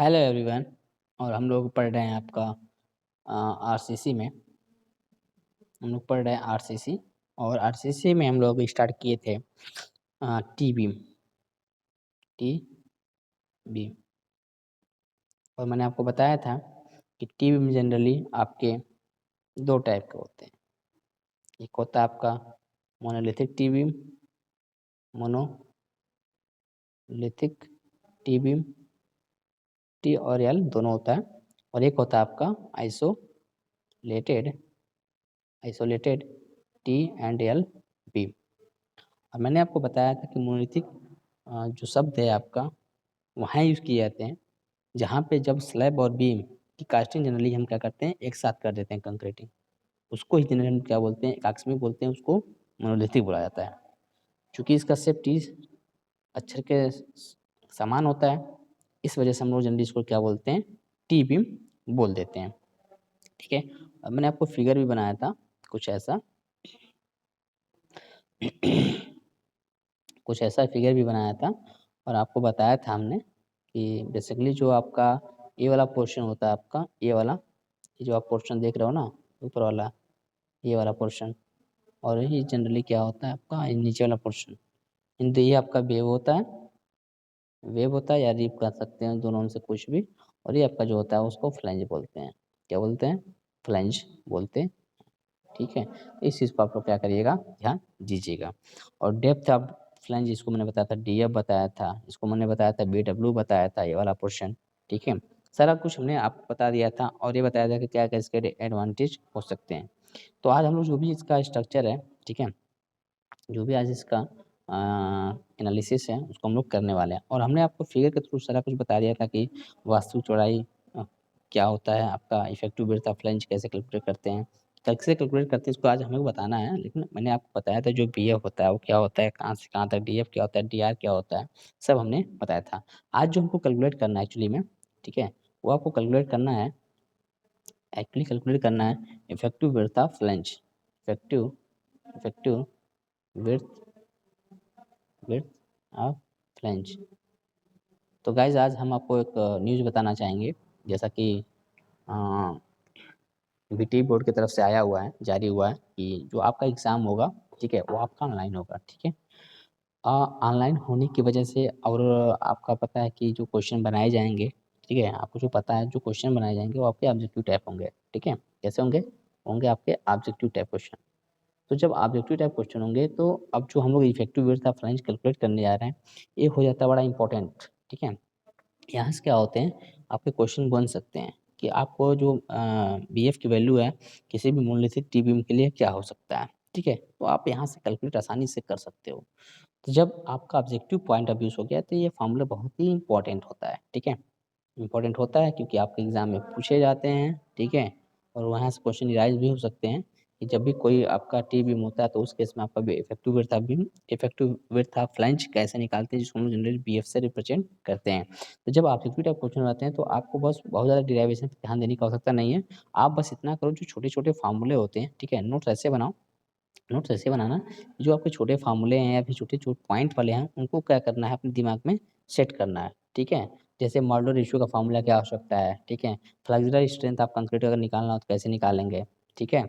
Hello everyone. और हम लोग पढ़ रहे हैं आपका आरसीसी में। हम लोग पढ़ रहे हैं आरसीसी, और आरसीसी में हम लोग स्टार्ट किए थे टी बीम। और मैंने आपको बताया था कि टी बीम जनरली आपके दो टाइप के होते हैं। एक होता है आपका monolithic T beam, monolithic T beam, T और एल दोनों होता है। और एक होता है आपका isolated T and L beam. और मैंने आपको बताया था कि मोनोलिथिक जो शब्द है आपका वहाँ यूज़ किए जाते हैं जहाँ पे जब स्लैब और बीम की कास्टिंग जनरली हम क्या करते हैं, एक साथ कर देते हैं कंक्रीटिंग। उसको ही जनरली हम क्या बोलते हैं, एकास्मिक बोलते हैं, उसको मोनोलिथिक बोला जाता है। चूँकि इसका शेप टी अक्षर के समान होता है, इस वजह से हम लोग जनरली इसको क्या बोलते हैं, टी बीम बोल देते हैं। ठीक है। अब मैंने आपको फिगर भी बनाया था कुछ ऐसा फिगर भी बनाया था, और आपको बताया था हमने कि बेसिकली जो आपका ये वाला पोर्शन होता है आपका, ये वाला, ये जो आप पोर्शन देख रहे हो ना ऊपर वाला, ये वाला पोर्शन, और ये जनरली क्या होता है आपका नीचे वाला पोर्शन। इन ये आपका वेव होता है या रिप कर सकते हैं, दोनों में से कुछ भी। और ये आपका जो होता है उसको फ्लैंज बोलते हैं। क्या बोलते हैं? फ्लैंज बोलते हैं। ठीक है। इस चीज़ पर आप लोग क्या करिएगा, ध्यान दीजिएगा। और डेप्थ ऑफ फ्लैंज इसको मैंने बताया था, डीएफ बताया था, इसको मैंने बताया था बीडब्ल्यू बताया था, ये वाला पोर्शन। ठीक है। सारा कुछ हमने आपको बता दिया था, और ये बताया था कि क्या क्या इसके एडवांटेज हो सकते हैं। तो आज हम लोग जो भी इसका स्ट्रक्चर है, ठीक है, जो भी आज इसका एनालिसिस है उसको हम लोग करने वाले हैं। और हमने आपको फिगर के थ्रू सारा कुछ बता दिया था कि वास्तविक चौड़ाई क्या होता है, आपका इफेक्टिव विड्थ ऑफ फ्लैंज कैसे कैलकुलेट करते हैं, कैसे कैलकुलेट करते हैं, इसको आज हमें बताना है। लेकिन मैंने आपको बताया था जो बीएफ होता है वो क्या होता है, कहाँ से कहाँ तक, डीएफ क्या होता है, डीआर क्या होता है, सब हमने बताया था। आज जो हमको कैलकुलेट करना है एक्चुअली में, ठीक है, वो आपको कैलकुलेट करना है effective width of flange, effective width of flange. तो गाइज आज हम आपको एक न्यूज़ बताना चाहेंगे, जैसा कि बीटी बोर्ड की तरफ से आया हुआ है, जारी हुआ है कि जो आपका एग्ज़ाम होगा, ठीक है, वो आपका ऑनलाइन होगा। ठीक है। ऑनलाइन होने की वजह से, और आपका पता है कि जो क्वेश्चन बनाए जाएंगे, ठीक है, आपको जो पता है जो क्वेश्चन बनाए जाएंगे वो आपके ऑब्जेक्टिव टाइप होंगे। ठीक है। कैसे होंगे आपके ऑब्जेक्टिव टाइप क्वेश्चन। तो जब ऑब्जेक्टिव टाइप क्वेश्चन होंगे तो अब जो हम लोग effective width of flange calculate करने जा रहे हैं, ये हो जाता है बड़ा इंपॉर्टेंट। ठीक है। यहाँ से क्या होते हैं, आपके क्वेश्चन बन सकते हैं कि आपको जो बीएफ की वैल्यू है किसी भी मोनोलिथिक टी बीम के लिए क्या हो सकता है। ठीक है। तो आप यहाँ से कैलकुलेट आसानी से कर सकते हो। तो जब आपका ऑब्जेक्टिव पॉइंट ऑफ व्यू हो गया तो ये फॉर्मूला बहुत ही इंपॉर्टेंट होता है। ठीक है। इम्पोर्टेंट होता है क्योंकि आपके एग्ज़ाम में पूछे जाते हैं। ठीक है। और वहाँ से क्वेश्चन राइज भी हो सकते हैं कि जब भी कोई आपका टी बीम होता है तो उस केस में आपका इफेक्टिव विड्थ ऑफ फ्लैंज कैसे निकालते हैं, जिसको हम जनरली बीएफ से रिप्रेजेंट करते हैं। तो जब ऑब्जेक्टिव टाइप क्वेश्चन आते हैं तो आपको बस बहुत ज़्यादा डेरिवेशन पे ध्यान देने की आवश्यकता नहीं है। आप बस इतना करो, जो छोटे-छोटे फार्मूले होते हैं, ठीक है, नोट्स ऐसे बनाना, जो आपके छोटे फार्मूले हैं या फिर छोटे-छोटे पॉइंट वाले हैं, उनको क्या करना है, अपने दिमाग में सेट करना है। ठीक है। जैसे मॉडुलर रेशियो का फार्मूला क्या हो सकता है, ठीक है, फ्लेक्सुरल स्ट्रेंथ ऑफ कंक्रीट अगर निकालना हो तो कैसे निकालेंगे, ठीक है,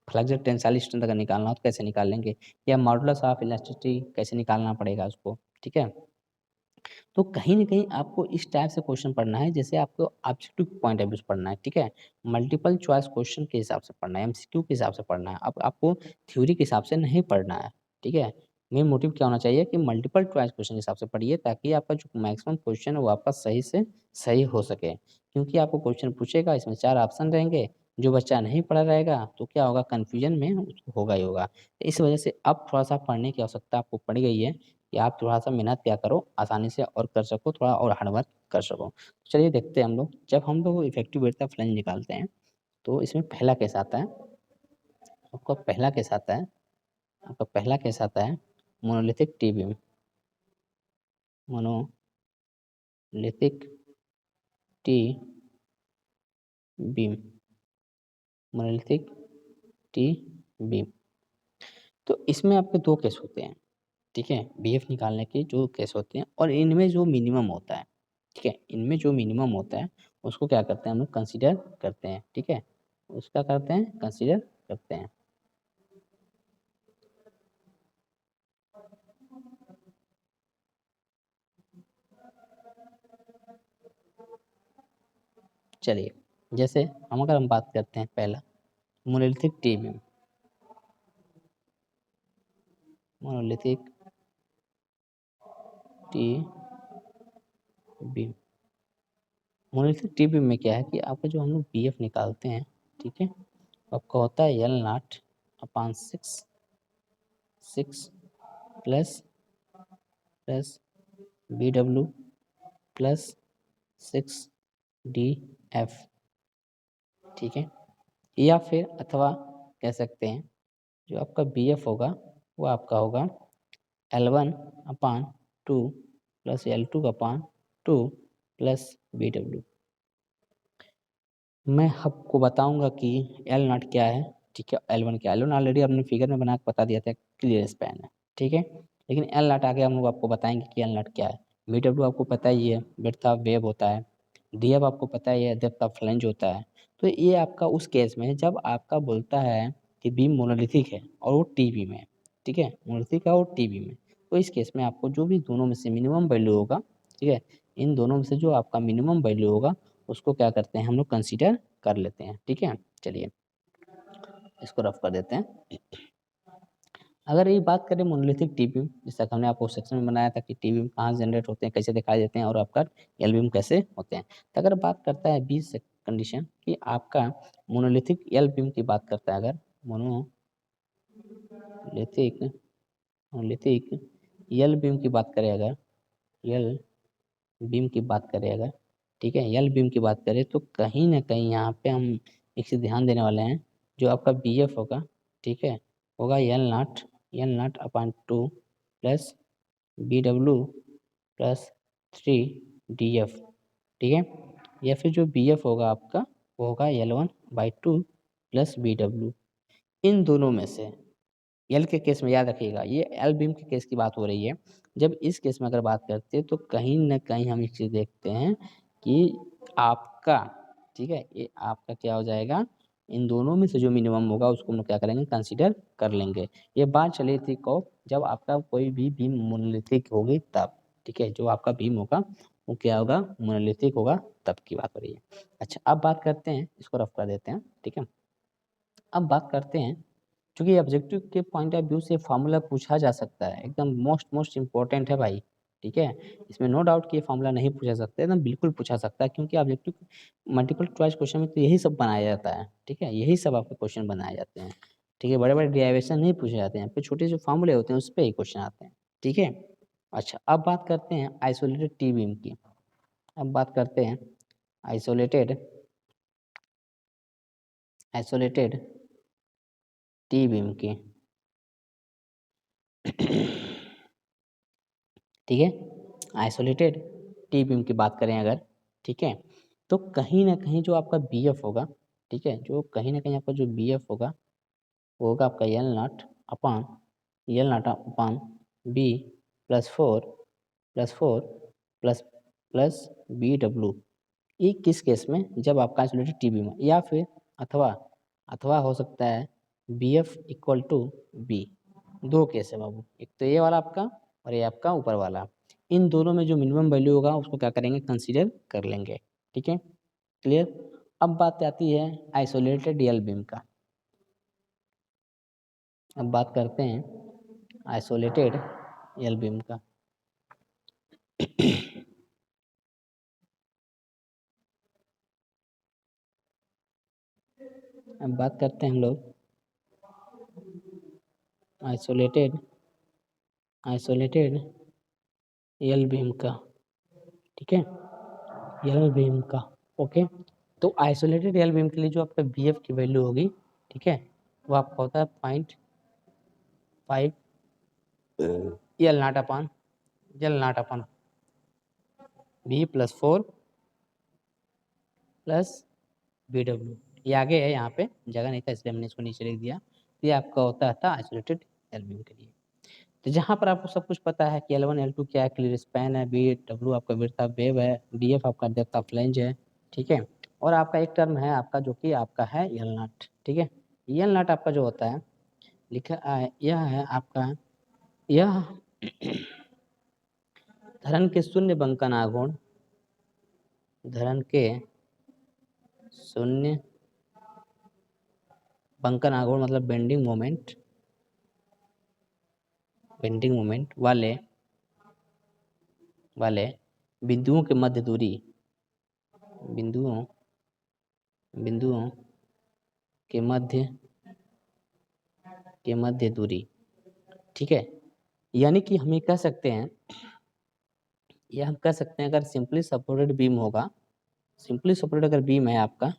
फ्लेक्सुरल टेंसाइल स्ट्रेंथ अगर निकालना हो तो कैसे निकालेंगे, या मॉडुलस ऑफ इलास्टिसिटी कैसे निकालना पड़ेगा उसको। ठीक है। तो कहीं न कहीं आपको इस टाइप से क्वेश्चन पढ़ना है, जैसे आपको ऑब्जेक्टिव पॉइंट ऑफ व्यू से पढ़ना है। ठीक है। मल्टीपल चॉइस क्वेश्चन के हिसाब से पढ़ना है, एमसीक्यू के हिसाब से पढ़ना है। अब आपको थ्योरी के हिसाब से नहीं पढ़ना है। ठीक है। मेन मोटिव क्या होना चाहिए कि मल्टीपल चॉइस क्वेश्चन के हिसाब से पढ़िए, ताकि आपका जो मैक्सिमम क्वेश्चन है वो आपका सही से सही हो सके। क्योंकि आपको क्वेश्चन पूछेगा, इसमें 4 ऑप्शन रहेंगे, जो बच्चा नहीं पढ़ा रहेगा तो क्या होगा, कन्फ्यूजन में उसको होगा ही होगा। तो इस वजह से अब थोड़ा-सा पढ़ने की आवश्यकता आपको पड़ गई है कि आप थोड़ा-सा मेहनत क्या करो, आसानी से और कर सको, थोड़ा और हार्ड वर्क कर सको। चलिए देखते हैं हम लोग, जब हम लोग इफेक्टिव विड्थ ऑफ फ्लैंज निकालते हैं, तो इसमें पहला केस आता है, आपका पहला केस आता है monolithic T beam, monolithic T beam, monolithic T beam. तो इसमें आपके 2 केस होते हैं, ठीक है, बीएफ निकालने के जो केस होते हैं, और इनमें जो मिनिमम होता है, ठीक है। इनमें जो मिनिमम होता है उसको क्या करते हैं हम लोग कंसीडर करते हैं, ठीक है, उसका करते हैं कंसीडर करते हैं। चलिए, जैसे अगर हम बात करते हैं पहला monolithic T beam, monolithic T beam. Monolithic T beam में क्या है कि आपका जो हम लोग BF निकालते हैं, ठीक है, आपका होता है L not upon 6 plus BW plus 6DF, ठीक है। या फिर अथवा कह सकते हैं जो आपका BF होगा वो आपका होगा L1 upon 2 plus L2 upon 2 plus BW। मैं आपको बताऊंगा कि L नॉट क्या है, ठीक है, L1 क्या है। L1 ऑलरेडी आपने फिगर में बना के बता दिया था, क्लियर स्पैन है, ठीक है। लेकिन L नॉट आगे हम लोग आपको बताएंगे कि L नॉट क्या है। BW आपको पता ही है, ब्रेड्थ ऑफ वेव होता है। DF आपको पता ही है, डेप्थ ऑफ फ्लैंज होता है। तो ये आपका उस केस में है जब आपका बोलता है कि बीम मोनोलिथिक है और वो टी बीम है, ठीक है, मोनोलिथिक है और टी बीम है। तो इस केस में आपको जो भी दोनों में से मिनिमम वैल्यू होगा, ठीक है, इन दोनों में से जो आपका मिनिमम वैल्यू होगा उसको क्या करते हैं हम लोग कंसीडर कर लेते हैं, ठीक है। चलिए इसको रफ कर देते हैं। अगर ये बात करें मोनोलिथिक टी बीम, जैसा कि हमने आपको सेक्शन में बनाया था कि टी बीम कहाँ जनरेट होते हैं, कैसे दिखाई देते हैं और आपका एल बीम कैसे होते हैं। तो अगर बात करता है 20 कंडीशन कि आपका मोनोलिथिक एल बीम की बात करता है, अगर मोनोलिथिक मोनोलिथिक एल बीम की बात करें, अगर एल बीम की बात करें अगर, ठीक है, एल बीम की बात करें तो कहीं ना कहीं यहाँ पे हम एक चीज़ ध्यान देने वाले हैं। जो आपका BF होगा, ठीक है, होगा L not upon 2 plus BW plus 3DF, ठीक है। या फिर जो BF होगा आपका वो होगा L1/2 प्लस BW। इन दोनों में से एल के केस में याद रखिएगा, ये एल बीम के केस की बात हो रही है। जब इस केस में अगर बात करते हैं तो कहीं न कहीं हम एक चीज़ देखते हैं कि आपका, ठीक है, ये आपका क्या हो जाएगा, इन दोनों में से जो मिनिमम होगा उसको हम लोग क्या करेंगे कंसीडर कर लेंगे। ये बात चली थी कब, जब आपका कोई भी बीम मोनोलिथिक होगी तब, ठीक है, जो आपका बीम होगा वो क्या होगा, मोनोलिथिक होगा, तब की बात हो रही है। अच्छा, अब बात करते हैं, इसको रफ कर देते हैं, ठीक है। अब बात करते हैं, क्योंकि ऑब्जेक्टिव के पॉइंट ऑफ व्यू से फार्मूला पूछा जा सकता है, एकदम मोस्ट इम्पोर्टेंट है भाई, ठीक है। इसमें नो डाउट कि ये फार्मूला नहीं पूछा सकता, एकदम बिल्कुल पूछा सकता है, क्योंकि ऑब्जेक्टिव मल्टीपल चॉइस क्वेश्चन में तो यही सब बनाया जाता है, ठीक है, यही सब आपके क्वेश्चन बनाए जाते हैं, ठीक है। बड़े बड़े डेरिवेशन नहीं पूछे जाते हैं, फिर छोटे जो फार्मूले होते हैं उस पर ही क्वेश्चन आते हैं, ठीक है। अच्छा, अब बात करते हैं आइसोलेटेड टी बीम की। अब बात करते हैं आइसोलेटेड आइसोलेटेड टी बीम की, ठीक है। आइसोलेटेड टी बीम की बात करें अगर, ठीक है, तो कहीं ना कहीं जो आपका BF होगा, ठीक है, जो कहीं ना कहीं आपका जो BF होगा वो होगा आपका L not upon B +4 plus BW। ये किस केस में, जब आपका आइसोलेटेड टी बीम है, या फिर अथवा अथवा हो सकता है BF इक्वल टू B। दो केस है बाबू, एक तो ये वाला आपका और ये आपका ऊपर वाला। इन दोनों में जो मिनिमम वैल्यू होगा उसको क्या करेंगे कंसीडर कर लेंगे, ठीक है, क्लियर। अब बात आती है आइसोलेटेड एल बीम का। अब बात करते हैं आइसोलेटेड एल बीम का। अब बात करते हैं हम लोग आइसोलेटेड एल बीम का, ठीक है, एल बीम का, ओके। तो आइसोलेटेड एल बीम के लिए जो आपका BF की वैल्यू होगी, ठीक है, वो आपका होता है 0.5 L not upon B +4 plus BW। ये आगे है, यहाँ पे जगह नहीं था इसलिए हमने इसको नीचे लिख दिया। ये आपका होता था आइसोलेटेड एल बीम के लिए। तो जहाँ पर आपको सब कुछ पता है कि L1 L2 क्या है, क्लियर स्पैन है, बी डब्ल्यू आपका विड्थ ऑफ वेव है, डीएफ आपका डेप्थ ऑफ फ्लैंज है, ठीक है। और आपका एक टर्म है आपका जो कि आपका है यल नॉट, ठीक है। यल नॉट आपका जो होता है लिखा है, यह है आपका, यह धरन के शून्य बंकन आघूर्ण, धरन के शून्य बंकन आघूर्ण मतलब बेंडिंग मोमेंट, बेंडिंग मोमेंट वाले बिंदुओं के मध्य दूरी, बिंदुओं के मध्य दूरी, ठीक है। यानी कि हम ये कह सकते हैं, या हम कह सकते हैं अगर सिंपली सपोर्टेड बीम होगा, सिंपली सपोर्टेड अगर बीम है आपका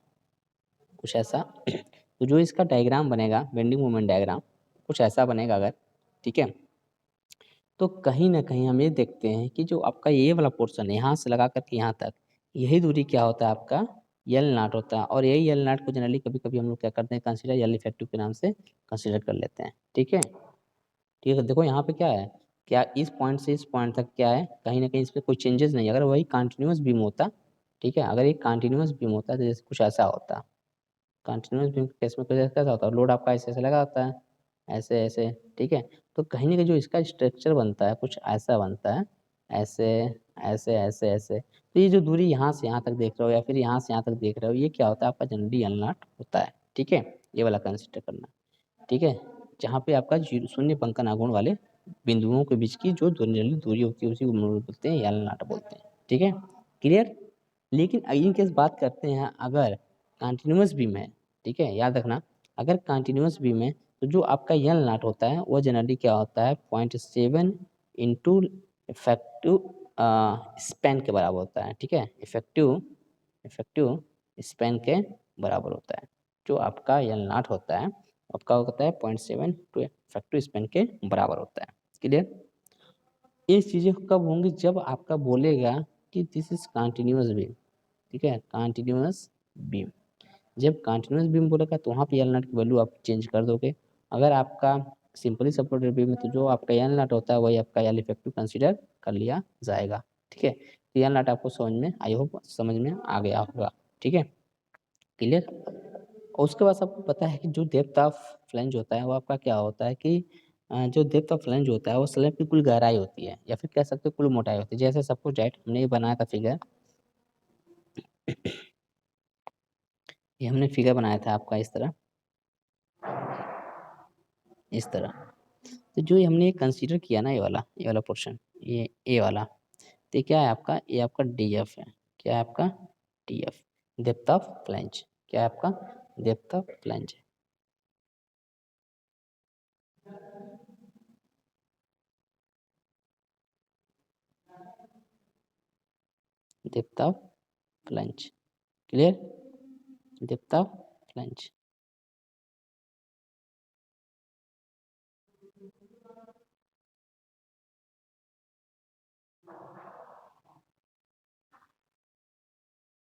कुछ ऐसा, तो जो इसका डायग्राम बनेगा, बेंडिंग मोमेंट डायग्राम कुछ ऐसा बनेगा अगर, ठीक है। तो कहीं ना कहीं हम ये देखते हैं कि जो आपका ये वाला पोर्शन है यहाँ से लगा करके यहाँ तक, यही दूरी क्या होता है आपका यल नाट होता है। और यही यल नाट को जनरली कभी कभी हम लोग क्या करते हैं, कंसीडर यल इफेक्टिव के नाम से कंसीडर कर लेते हैं, ठीक है। ठीक है, देखो यहाँ पे क्या है, क्या इस पॉइंट से इस पॉइंट तक क्या है, कहीं ना कहीं इस पर कोई चेंजेस नहीं। अगर वही कंटिन्यूस बीम होता, ठीक है, अगर ये कंटिन्यूस बीम होता तो जैसे कुछ ऐसा होता, कंटिन्यूस बीम केस में कुछ कैसा होता है, लोड आपका ऐसे ऐसे लगा होता है, ऐसे ऐसे, ठीक है। तो कहीं ना कहीं जो इसका स्ट्रक्चर बनता है कुछ ऐसा बनता है, ऐसे ऐसे ऐसे ऐसे। तो ये जो दूरी यहाँ से यहाँ तक देख रहे हो या फिर यहाँ से यहाँ तक देख रहे हो, ये क्या होता है आपका जनरली यल नॉट होता है, ठीक है। ये वाला कंसिडर करना, ठीक है। जहाँ पे आपका शून्य बंकन आघूर्ण वाले बिंदुओं के बीच की जो जनरली दूरी होती है उसी को बोलते हैं यल नॉट बोलते हैं, ठीक है, क्लियर। लेकिन इन केस बात करते हैं अगर कंटिन्यूस बीम है, ठीक है, याद रखना, अगर कंटिन्यूस बीम है तो जो आपका यल नॉट होता है वो जनरली क्या होता है 0.7 इंटू इफेक्टिव स्पैन के बराबर होता है, ठीक है। इफेक्टिव स्पैन के बराबर होता है जो आपका यल नॉट होता है, आपका होता है 0.7 टू इफेक्टिव स्पैन के बराबर होता है, क्लियर। ये चीज़ें कब होंगी, जब आपका बोलेगा कि दिस इज कंटिन्यूस बीम, ठीक है, कंटिन्यूस बीम। जब कंटिन्यूस बीम बोलेगा तो वहाँ पे यल नॉट की वैल्यू आप चेंज कर दोगे। अगर आपका सिंपली सपोर्टेड बीम है तो जो आपका यल नॉट होता है वही आपका यल इफेक्टिव कंसीडर कर लिया जाएगा, ठीक है। तो यल नॉट आपको समझ में, आई होप समझ में आ गया होगा, ठीक है, क्लियर। और उसके बाद आपको पता है कि जो डेप्थ ऑफ फ्लैंज होता है वो आपका क्या होता है कि जो डेप्थ ऑफ फ्लैंज होता है वो स्लैब की कुल गहराई होती है या फिर कह सकते हो कुल मोटाई होती है। जैसे सबको राइट हमने ये बनाया था फिगर, ये हमने फिगर बनाया था आपका इस तरह, इस तरह। तो जो हमने कंसीडर किया ना ये वाला पोर्शन, ये ए वाला, तो ये क्या है आपका, ये आपका डी एफ है। क्या है आपका D F, depth of flange. क्या है आपका depth of flange, depth of flange, clear, depth of flange,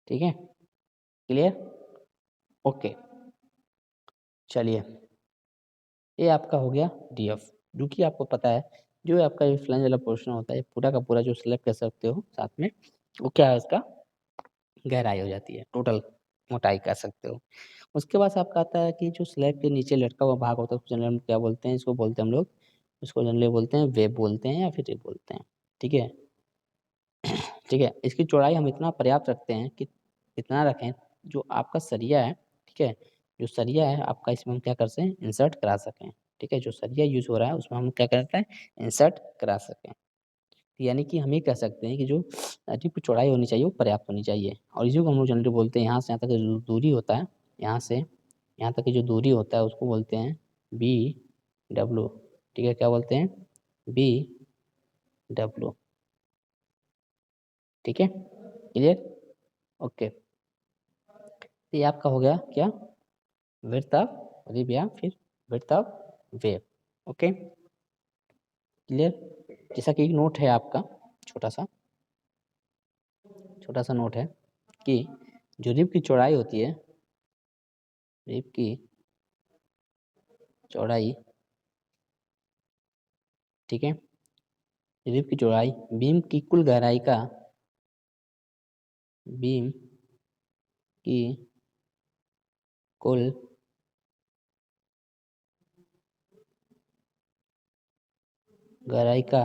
ठीक है, क्लियर, ओके। चलिए, ये आपका हो गया डी एफ, जो कि आपको पता है जो आपका ये फ्लैंज वाला पोर्शन होता है पूरा का पूरा जो स्लैब कह सकते हो साथ में, वो क्या है उसका गहराई हो जाती है, टोटल मोटाई कह सकते हो। उसके बाद आपका आता है कि जो स्लैब के नीचे लटका हुआ भाग होता है उसको जनरल में क्या बोलते हैं, इसको बोलते हैं हम लोग, इसको जनरली बोलते हैं वेब बोलते हैं या फिर रिब बोलते हैं, ठीक है। ठीक है, इसकी चौड़ाई हम इतना पर्याप्त रखते हैं कि इतना रखें जो आपका सरिया है, ठीक है, जो सरिया है आपका इसमें हम क्या कर सकें इंसर्ट करा सकें, ठीक है, जो सरिया यूज हो रहा है उसमें हम क्या करते हैं इंसर्ट करा सकें। यानी कि हम ये कह सकते हैं कि जो टिप की चौड़ाई होनी चाहिए वो पर्याप्त होनी चाहिए। और इसी को हम लोग जनरली बोलते हैं यहाँ से यहाँ तक जो दूरी होता है, यहाँ से यहाँ तक की जो दूरी होता है उसको बोलते हैं बी डब्लू, ठीक है, क्या बोलते हैं बी डब्लू, ठीक है, क्लियर, ओके। तो ये आपका हो गया क्या विड्थ ऑफ रिब या फिर width of wave, okay, clear. जैसा कि एक नोट है आपका, छोटा सा नोट है कि जो रिब की चौड़ाई होती है, रिब की चौड़ाई ठीक है। रिब की चौड़ाई, बीम की कुल गहराई का, बीम की कुल गहराई का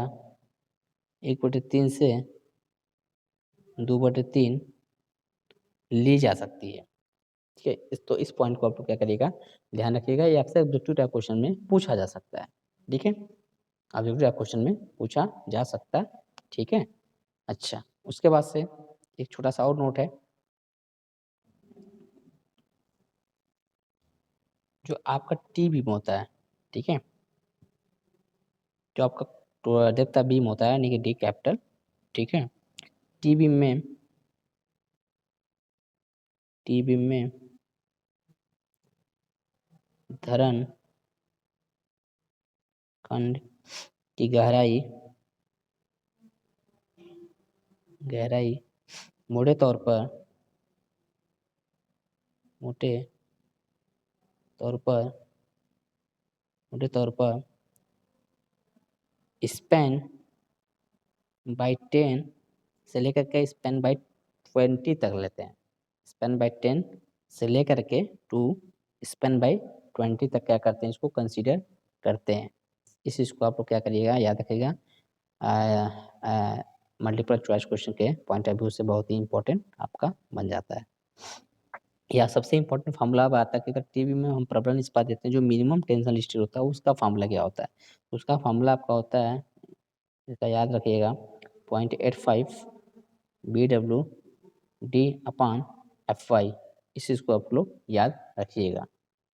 1/3 से 2/3 ली जा सकती है। ठीक है, तो इस पॉइंट को आप लोग क्या करिएगा, ध्यान रखिएगा। ये अक्सर ऑब्जेक्टिव टाइप क्वेश्चन में पूछा जा सकता है। ठीक है, ऑब्जेक्टिव टाइप क्वेश्चन में पूछा जा सकता है। ठीक है, अच्छा, उसके बाद से एक छोटा सा और नोट है, जो आपका टी बीम होता है, ठीक है, जो आपका डेप्थ ऑफ बीम होता है यानी कि डी कैपिटल, ठीक है, टी बीम में, टी बीम में धरण खंड की गहराई, गहराई मोटे तौर पर, मोटे तौर पर, मोटे तौर पर स्पैन बाई 10 से लेकर के स्पैन बाई 20 तक लेते हैं। स्पैन बाई 10 से लेकर के टू स्पैन बाई 20 तक क्या करते हैं, इसको कंसीडर करते हैं। इस चीज़ को आप लोग क्या करिएगा, याद रखिएगा। मल्टीपल चॉइस क्वेश्चन के पॉइंट ऑफ व्यू से बहुत ही इंपॉर्टेंट आपका बन जाता है। या सबसे इंपॉर्टेंट फार्मूला अब आता है कि अगर टीवी में हम प्रबलन इस्पात देते हैं, जो मिनिमम टेंशन स्टील होता है उसका फार्मूला क्या होता है। उसका फार्मूला आपका होता है, इसका याद रखिएगा, 0.85 BW D अपान FY। इस चीज़ को आप लोग याद रखिएगा।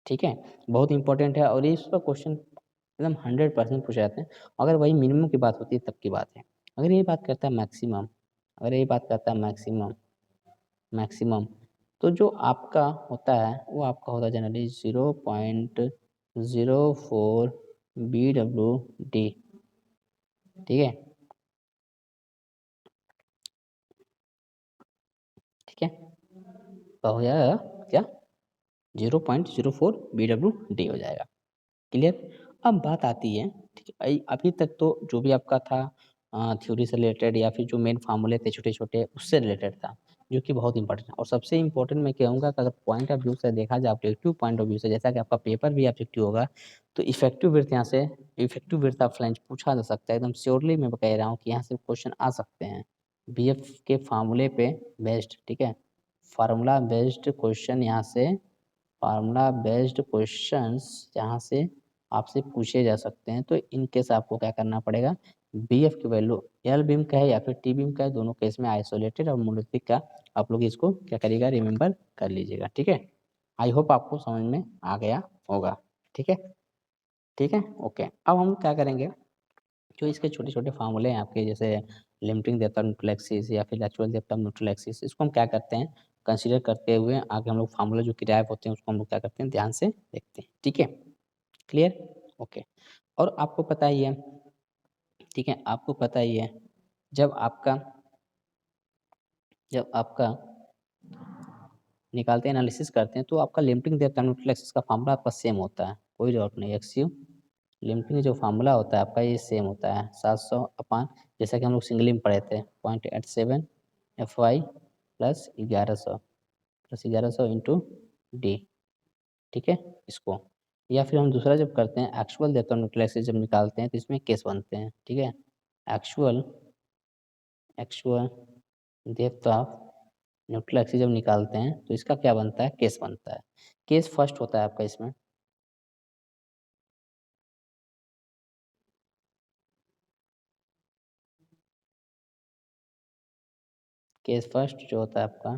ठीक है, बहुत इंपॉर्टेंट है और इस पर क्वेश्चन एकदम 100% पूछे जाते हैं। अगर वही मिनिमम की बात होती है तब की बात है। अगर ये बात करता है मैक्सिमम, अगर ये बात करता है मैक्सिमम, मैक्सिमम तो जो आपका होता है वो आपका होता है जनरली 0.04 BWD। ठीक है, ठीक है, तो हो जाएगा क्या, 0.04 BWD हो जाएगा। क्लियर। अब बात आती है, ठीक है, अभी तक तो जो भी आपका था थ्योरी से रिलेटेड या फिर जो मेन फार्मूले थे छोटे छोटे उससे रिलेटेड था, जो कि बहुत इंपॉर्टेंट है। और सबसे इंपॉर्टेंट मैं कहूँगा कि अगर पॉइंट ऑफ व्यू से देखा जाए, ऑब्जेक्टिव पॉइंट ऑफ व्यू से, जैसा कि आपका पेपर भी ऑब्जेक्टिव होगा, तो इफेक्टिव विड्थ यहाँ से, इफेक्टिव विड्थ ऑफ फ्लैंज पूछा जा सकता है। एकदम श्योरली मैं कह रहा हूँ कि यहाँ से क्वेश्चन आ सकते हैं BF के फार्मूले पे बेस्ड। ठीक है, फार्मूला बेस्ड क्वेश्चन यहाँ से, फार्मूला बेस्ड क्वेश्चंस यहाँ से आपसे पूछे जा सकते हैं। तो इन केस आपको क्या करना पड़ेगा, BF की वैल्यू एल बीम का है या फिर टी बीम का है, दोनों केस में आइसोलेटेड और मोनोलिथिक का आप लोग इसको क्या करिएगा, रिमेंबर कर लीजिएगा। ठीक है, आई होप आपको समझ में आ गया होगा। ठीक है, ठीक है, ओके। अब हम क्या करेंगे, जो इसके छोटे छोटे फार्मूले हैं आपके, जैसे limiting depth of neutral axis या फिर actual depth of neutral axis, इसको हम क्या करते हैं, कंसीडर करते हुए आगे हम लोग फार्मूला जो किराए होते हैं उसको हम लोग क्या करते हैं, ध्यान से देखते हैं। ठीक है, क्लियर, ओके। और आपको पता ही है, ठीक है, आपको पता ही है, जब आपका, जब आपका निकालते हैं, एनालिसिस करते हैं, तो आपका limiting depth of neutral axis का फार्मूला आपका सेम होता है, कोई डाउट नहीं। एक्सयू लिमिटिंग जो फार्मूला होता है आपका ये सेम होता है, 700 अपान, जैसा कि हम लोग सिंगली में पढ़े थे, 0.87 FY plus 1100 plus 1100 into D. ठीक है, इसको, या फिर हम दूसरा जब करते हैं, actual depth of neutral axis जब निकालते हैं तो इसमें केस बनते हैं। ठीक है, actual, actual depth of neutral axis जब निकालते हैं तो इसका क्या बनता है, केस बनता है। केस फर्स्ट होता है आपका इसमें, केस फर्स्ट जो होता है आपका,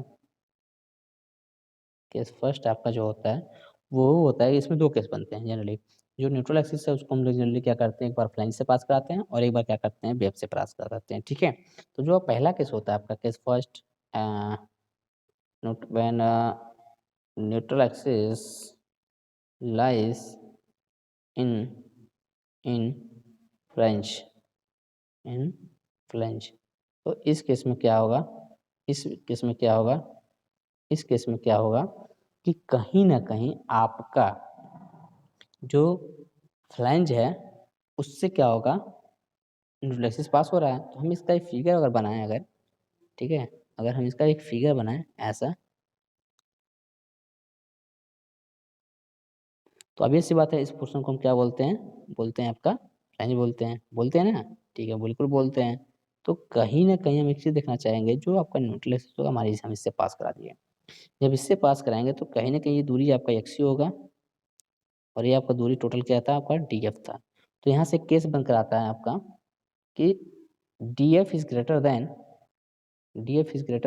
केस फर्स्ट आपका जो होता है वो होता है, इसमें दो केस बनते हैं जनरली। जो न्यूट्रल एक्सिस है उसको हम लोग जनरली क्या करते हैं, एक बार फ्लैंज से पास कराते हैं और एक बार क्या करते हैं, वेब से पास कराते हैं। ठीक है, तो जो पहला केस होता है आपका, case first, when neutral axis lies in, in flange, in flange, तो इस केस में क्या होगा, इस केस में क्या होगा, इस केस में क्या होगा कि कहीं ना कहीं आपका जो फ्लैंज है उससे क्या होगा, न्यूट्रल एक्सिस पास हो रहा है, तो हम इसका एक फिगर अगर बनाएँ अगर, ठीक है? अगर हम इसका एक फिगर बनाएँ ऐसा, तो ऑब्वियस सी बात है इस पोर्शन को हम क्या बोलते हैं? बोलते हैं आपका फ्लैंज बोलते हैं ना? ठीक है, बिल्कुल बोलते हैं। तो कहीं न कहीं हम एक चीज़ देखना चाहेंगे, जो आपका न्यूट्रल एक्सिस होगा हमारी हम इससे पास करा दिए। जब इससे पास कराएँगे तो कहीं न कहीं ये दूरी आपका एक्स होगा और ये आपका दूरी टोटल क्या था? आपका डीएफ था। तो यहाँ से केस बनकर आता है आपका कि डीएफ इज़ ग्रेटर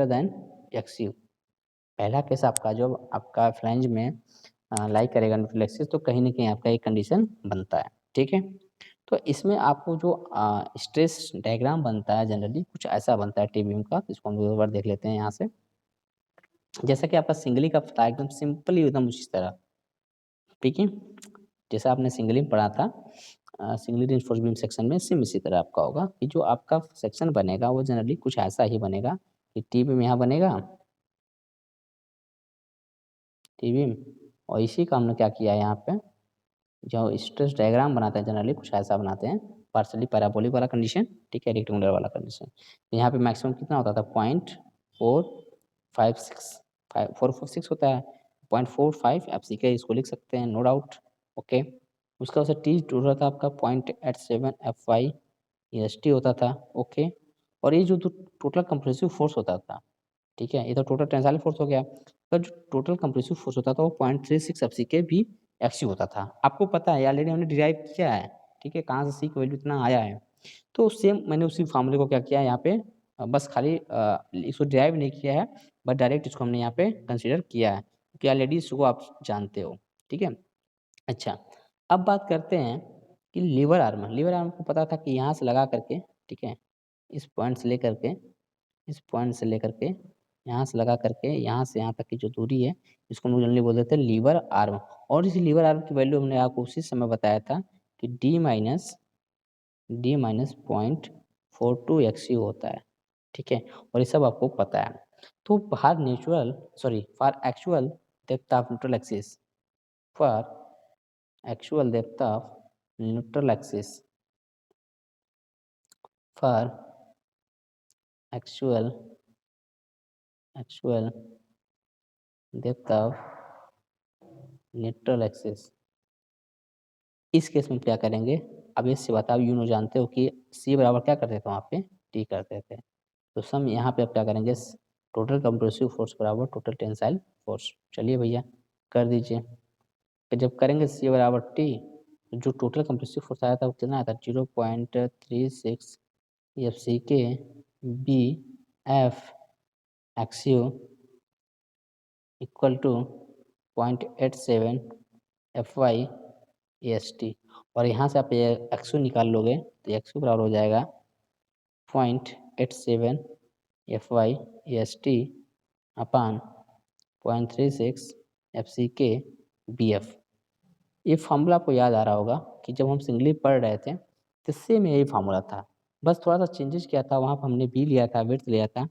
दैन एक्सयू। पहला केस आपका जो आपका फ्लैंज में लाई करेगा न्यूट्रल एक्सिस, तो कहीं न कहीं आपका एक कंडीशन बनता है, ठीक है? तो इसमें आपको जो स्ट्रेस डायग्राम बनता है जनरली कुछ ऐसा बनता है टी बीम का, इसको हम एक बार देख लेते हैं यहाँ से। जैसा कि आपका सिंगली का था एकदम सिंपली एकदम उसी तरह, ठीक है? जैसा आपने सिंगली में पढ़ा था सिंगली रिइंफोर्स्ड बीम सेक्शन में सेम इसी तरह आपका होगा कि जो आपका सेक्शन बनेगा वो जनरली कुछ ऐसा ही बनेगा कि टी बीम यहाँ बनेगा, टी बीम और इसी का हमने क्या किया है यहाँ पे जो स्ट्रेस डायग्राम बनाते हैं जनरली कुछ ऐसा बनाते हैं, पार्शियली पैराबोलिक वाला कंडीशन, ठीक है, रेक्टेंगुलर वाला कंडीशन। यहाँ पे मैक्सिमम कितना होता था 0.456 446 होता है, 0.45 आप सीखे इसको लिख सकते हैं नो डाउट, ओके। उसका वैसे टी टोटल था आपका 0.87 FY EST होता था, ओके। और ये जो टोटल कंप्रेसिव फोर्स होता था, ठीक है, ये तो टोटल टेंसाइल फोर्स हो गया। पर जो टोटल कंप्रेसिव फोर्स होता था वो 0.36 एफसीके भी एफसी होता था। आपको पता है ऑलरेडी हमने डिराइव किया है, ठीक है, कहाँ से सी का वैल्यू इतना आया है। तो सेम मैंने उसी फ़ॉर्मूले को क्या किया है यहाँ पे बस खाली इसको डिराइव नहीं किया है, बट डायरेक्ट इसको हमने यहाँ पे कंसीडर किया है, क्योंकि ऑलरेडी इसको आप जानते हो, ठीक है। अच्छा, अब बात करते हैं कि लीवर आर्म को पता था कि यहाँ से लगा करके, ठीक है, इस पॉइंट से लेकर के इस पॉइंट से लेकर के यहाँ से लगा करके यहाँ से यहाँ तक की जो दूरी है, इसको हम लोग जनरली बोल देते हैं लीवर आर्म। और इस लीवर आर्म की वैल्यू हमने आपको उसी समय बताया था कि डी माइनस 0.42 एक्सयू होता है, ठीक है? और ये सब आपको पता है। तो for actual depth of neutral axis for actual depth of neutral axis for actual actual depth of neutral axis, इस केस में क्या करेंगे? अब इससे बात आप यूँ जानते हो कि C बराबर क्या करते थे वहाँ पे? T करते थे। तो सम यहाँ पे आप क्या करेंगे? टोटल कंप्रेसिव फोर्स बराबर टोटल टेंसाइल फोर्स। चलिए भैया कर दीजिए। तो जब करेंगे C बराबर T, तो जो टोटल कंप्रेसिव फोर्स आया था वो कितना आया था? 0.36 FCK BF एक्सियो इक्वल टू 0.87 FY EST। और यहाँ से आप ये एक्सयू निकाल लोगे तो एक्सयू बराबर हो जाएगा 0.87 FY EST अपान 0.36 FCK BF। ये फार्मूला आपको याद आ रहा होगा कि जब हम सिंगली पढ़ रहे थे तो सेम यही फार्मूला था, बस थोड़ा सा चेंजेस किया था। वहाँ पर हमने बी लिया था, विड्थ लिया था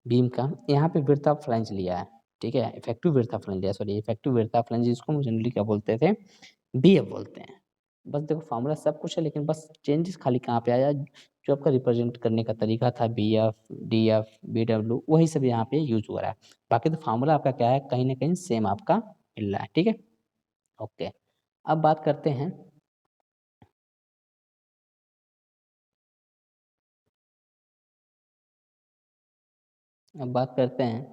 बीम का, यहाँ पे विड्थ ऑफ फ्लैंज लिया है, ठीक है, इफेक्टिव विड्थ ऑफ फ्लैंज लिया, sorry effective width of flange, जिसको हम जनरली क्या बोलते थे? बीएफ बोलते हैं। बस देखो फार्मूला सब कुछ है, लेकिन बस चेंजेस खाली कहाँ पे आया, जो आपका रिप्रेजेंट करने का तरीका था बीएफ, डीएफ, बीडब्ल्यू, वही सब यहाँ पे यूज़ हो रहा है। बाकी तो फार्मूला आपका क्या है, कहीं न कहीं सेम आपका मिल रहा है, ठीक है? ओके, अब बात करते हैं अब बात करते हैं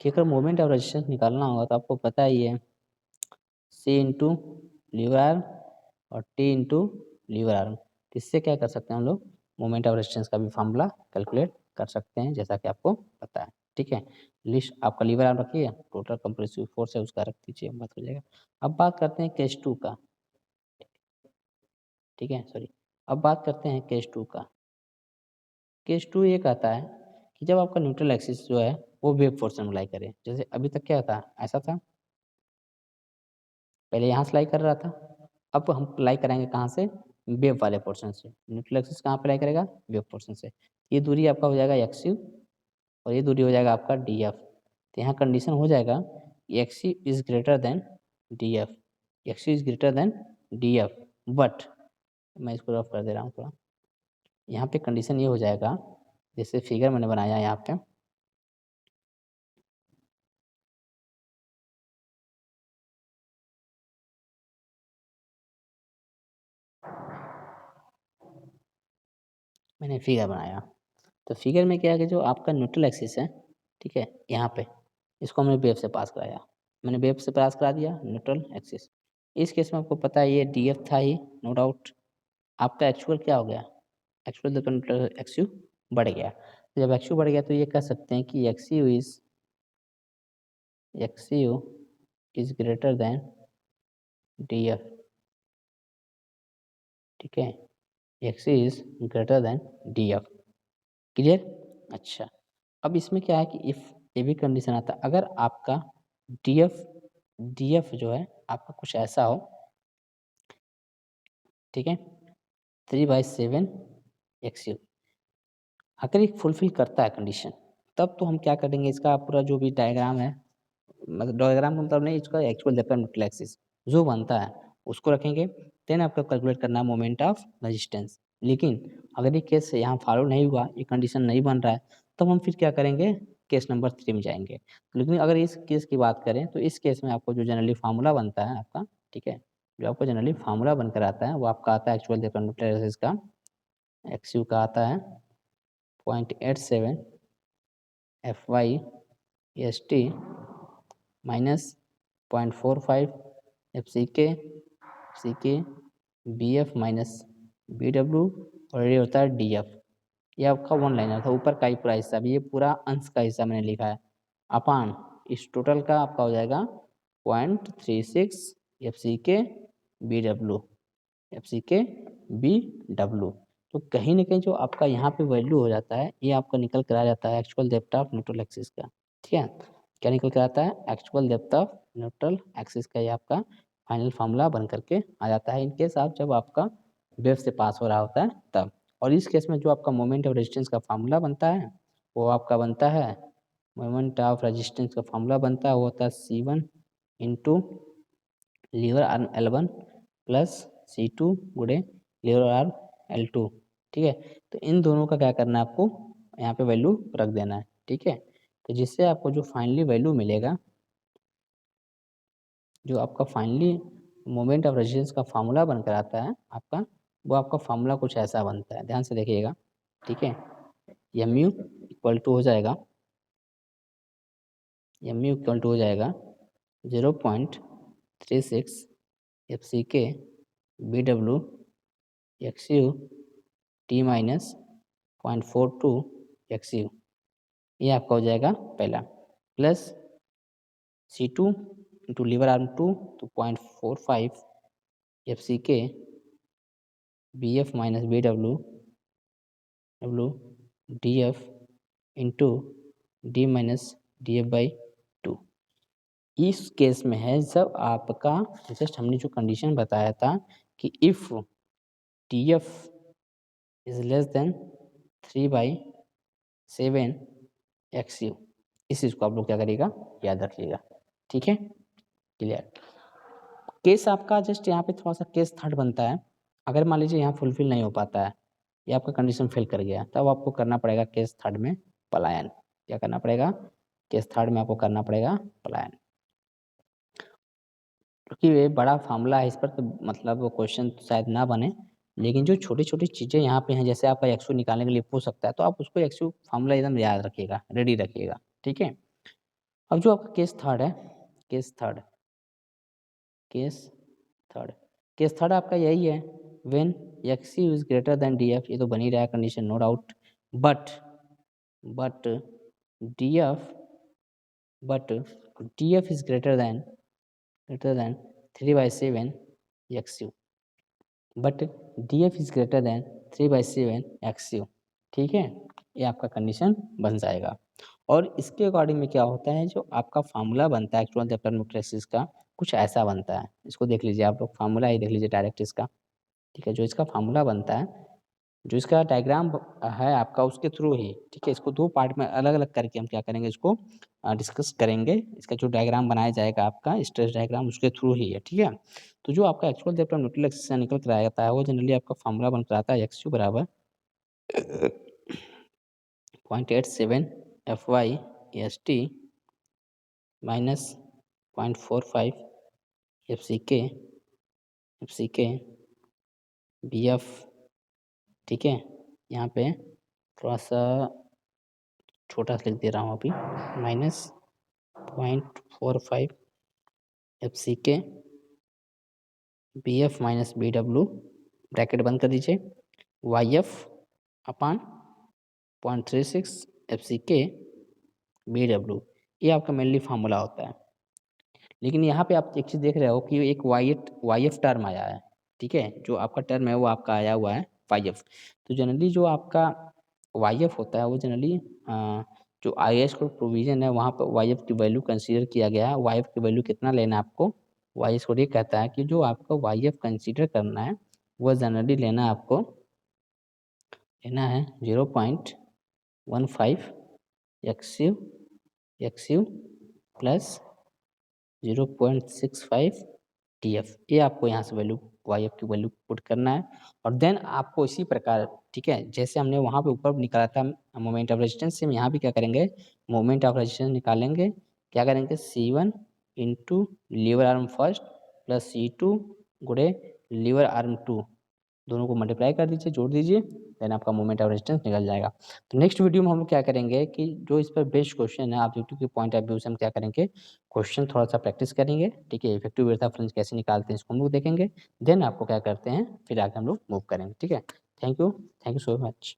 कि अगर मोमेंट ऑफ रेजिस्टेंस निकालना होगा तो आपको पता ही है C इंटू लीवर आर्म और T इंटू लीवर आर्म। इससे क्या कर सकते हैं हम लोग? मोमेंट ऑफ रेजिस्टेंस का भी फार्मूला कैलकुलेट कर सकते हैं, जैसा कि आपको पता है, ठीक है। लिस्ट आपका लीवर आर्म रखिए, टोटल कंप्रेसिव फोर्स है उसका रख दीजिए, बस हो जाएगा। अब बात करते हैं केस 2 का, ठीक है, सॉरी। अब बात करते हैं केस 2 का। केस 2 ये कहता है कि जब आपका न्यूट्रल एक्सिस जो है वो वेव फोर्स से अप्लाई करे, जैसे अभी तक क्या था, ऐसा था, पहले यहाँ से अप्लाई कर रहा था, अब हम अप्लाई कराएंगे कहाँ से? वेव वाले पोर्शन से। न्यूट्रल एक्सिस कहाँ अप्लाई करेगा? वेव पोर्शन से। ये दूरी आपका हो जाएगा एक्स और ये दूरी हो जाएगा आपका डी एफ। तो यहाँ कंडीशन हो जाएगा x is greater than D F, x is greater than D F, but मैं इसको रफ कर दे रहा हूँ थोड़ा, यहाँ पे कंडीशन ये हो जाएगा, जैसे फिगर मैंने बनाया यहाँ पे, मैंने फिगर बनाया, तो फिगर में क्या है कि जो आपका न्यूट्रल एक्सिस है, ठीक है, यहाँ पे इसको हमने वेव से पास कराया, मैंने वेव से पास करा दिया न्यूट्रल एक्सिस। इस केस में आपको पता है ये डी एफ था ही, नो डाउट। आपका एक्चुअल क्या हो गया, actual the neutral x you बढ़ गया। तो जब एक्स यू बढ़ गया तो ये कह सकते हैं कि x U is greater than D F, ठीक है, x is greater than D F, clear. अच्छा, अब इसमें क्या है कि इफ ये भी कंडीशन आता है, अगर आपका डी एफ जो है आपका कुछ ऐसा हो, ठीक है, 3/7 एक्स यू, अगर ये फुलफिल करता है कंडीशन, तब तो हम क्या करेंगे, इसका पूरा जो भी डायग्राम है, मतलब डायग्राम का मतलब नहीं, इसका एक्चुअल लेफ्ट न्यूट्रल एक्सिस जो बनता है उसको रखेंगे, देन आपको कैलकुलेट करना है मोमेंट ऑफ रेजिस्टेंस। लेकिन अगर ये केस यहाँ फॉलो नहीं हुआ, ये कंडीशन नहीं बन रहा है, तब हम फिर क्या करेंगे, केस नंबर 3 में जाएंगे। लेकिन अगर इस केस की बात करें तो इस केस में आपको जो जनरली फार्मूला बनता है आपका, ठीक है, जो आपको जनरली फार्मूला बनकर आता है वो आपका आता है एक्चुअल लेफ्ट न्यूट्रल एक्सिस का, एक्स यू का आता है 0.87 F Y S T minus 0.45 F C K B F minus B W, और ये होता है डी एफ। ये आपका वन लाइनर था, ऊपर का ही पूरा हिस्सा, भी ये पूरा अंश का हिस्सा मैंने लिखा है, अपान इस टोटल का आपका हो जाएगा 0.36 F C K B W. तो कहीं ना कहीं जो आपका यहाँ पे वैल्यू हो जाता है, ये आपका निकल कर आ जाता है actual depth of neutral axis का, ठीक है, क्या निकल कर आता है, actual depth of neutral axis का, ये आपका फाइनल फार्मूला बन करके आ जाता है, इनकेस आप जब आपका वेव से पास हो रहा होता है तब। और इस केस में जो आपका मोमेंट ऑफ रेजिस्टेंस का फार्मूला बनता है वो आपका बनता है, मोमेंट ऑफ रेजिस्टेंस का फार्मूला बनता है वो होता है C1 into lever arm L1 plus C2 गुणे लीवर आर्म L2, ठीक है। तो इन दोनों का क्या करना है, आपको यहाँ पे वैल्यू रख देना है, ठीक है। तो जिससे आपको जो फाइनली वैल्यू मिलेगा, जो आपका फाइनली मोमेंट ऑफ रेजिस्टेंस का फार्मूला बनकर आता है आपका, वो आपका फार्मूला कुछ ऐसा बनता है, ध्यान से देखिएगा, ठीक है। एम यू इक्वल टू हो जाएगा, एम यू इक्वल टू हो जाएगा 0.36 F C K B W X U T minus 0.42 X U, ये आपका हो जाएगा पहला, plus C2 into lever arm 2 तो 0.45 F C K B F minus B W D F into D minus D F by 2। इस case में है जब आपका, जस्ट हमने जो कंडीशन बताया था कि if T F is less than 3/7 X you, इस चीज़ को आप लोग क्या करिएगा, याद रखिएगा, ठीक है, क्लियर। केस आपका जस्ट यहाँ पे थोड़ा सा केस थर्ड बनता है, अगर मान लीजिए यहाँ फुलफिल नहीं हो पाता है, ये आपका कंडीशन फेल कर गया, तब आपको करना पड़ेगा केस थर्ड में पलायन। क्या करना पड़ेगा, केस थर्ड में आपको करना पड़ेगा पलायन, क्योंकि ये बड़ा फार्मूला है, इस पर तो मतलब क्वेश्चन शायद ना बने, लेकिन जो छोटी छोटी चीज़ें यहाँ पे हैं, जैसे आपका एक्सयू निकालने के लिए पूछ सकता है, तो आप उसको एक्सयू फार्मूला एकदम याद रखिएगा, रेडी रखिएगा, ठीक है। अब जो आपका केस थर्ड है, case third case third case third आपका यही है, when X U is greater than D F, ये तो बन ही रहा है condition, no doubt, but but D F but D F is greater than 3/7 X U, but D F is greater than 3/7 X U, ठीक है, ये आपका कंडीशन बन जाएगा। और इसके अकॉर्डिंग में क्या होता है, जो आपका फार्मूला बनता है एक्चुअल चैप्टर न्यूट्रेसिस का, कुछ ऐसा बनता है, इसको देख लीजिए आप लोग, फार्मूला ही देख लीजिए डायरेक्ट इसका, ठीक है। जो इसका फार्मूला बनता है, जो इसका डायग्राम है आपका, उसके थ्रू ही, ठीक है, इसको दो पार्ट में अलग अलग करके हम क्या करेंगे, इसको डिस्कस करेंगे, इसका जो डायग्राम बनाया जाएगा आपका स्ट्रेस डायग्राम, उसके थ्रू ही है, ठीक है। तो जो आपका एक्चुअल जब न्यूट्रल एक्सिस से निकल कर आता है, वो जनरली आपका फार्मूला बनकर आता है एक्स यू बराबर 0.87 FY/ST माइनस 0.45 FCK BF, ठीक है। यहाँ पे थोड़ा सा छोटा सा लिख दे रहा हूँ अभी, minus 0.45 FCK BF minus BW, bracket बंद कर दीजिए, YF अपान 0.36 FCK BW, ये आपका मेनली फार्मूला होता है। लेकिन यहाँ पे आप एक चीज़ देख रहे हो कि एक YF टर्म आया है, ठीक है। जो आपका टर्म है वो आपका आया हुआ है YF। तो जनरली जो आपका YF होता है वो जनरली जो IAS कोड प्रोविज़न है वहाँ पर YF की वैल्यू कंसीडर किया गया है। YF की वैल्यू कितना लेना है आपको, IAS कोड ये कहता है कि जो आपका YF कंसीडर करना है वो जनरली लेना है 0.15 XU प्लस 0.65 TF, ये आपको यहाँ से वैल्यू YF की वैल्यू पुट करना है। और देन आपको इसी प्रकार, ठीक है, जैसे हमने वहाँ पे ऊपर निकाला था मोमेंट ऑफ रेजिस्टेंस, से हम यहाँ भी क्या करेंगे, मोमेंट ऑफ रेजिस्टेंस निकालेंगे। क्या करेंगे, C1 into lever arm first plus C2 गुणे लीवर आर्म 2, दोनों को मल्टीप्लाई कर दीजिए, जोड़ दीजिए, देन आपका मोमेंट ऑफ रेजिस्टेंस निकल जाएगा। तो नेक्स्ट वीडियो में हम लोग क्या करेंगे कि जो इस पर बेस्ड क्वेश्चन है ऑब्जेक्टिव के पॉइंट ऑफ व्यू से हम क्या करेंगे, क्वेश्चन थोड़ा सा प्रैक्टिस करेंगे, ठीक है। इफेक्टिव विड्थ ऑफ फ्रिंज कैसे निकालते हैं इसको हम लोग देखेंगे, देन आपको क्या करते हैं फिर आगे हम लोग मूव करेंगे, ठीक है। Thank you so much.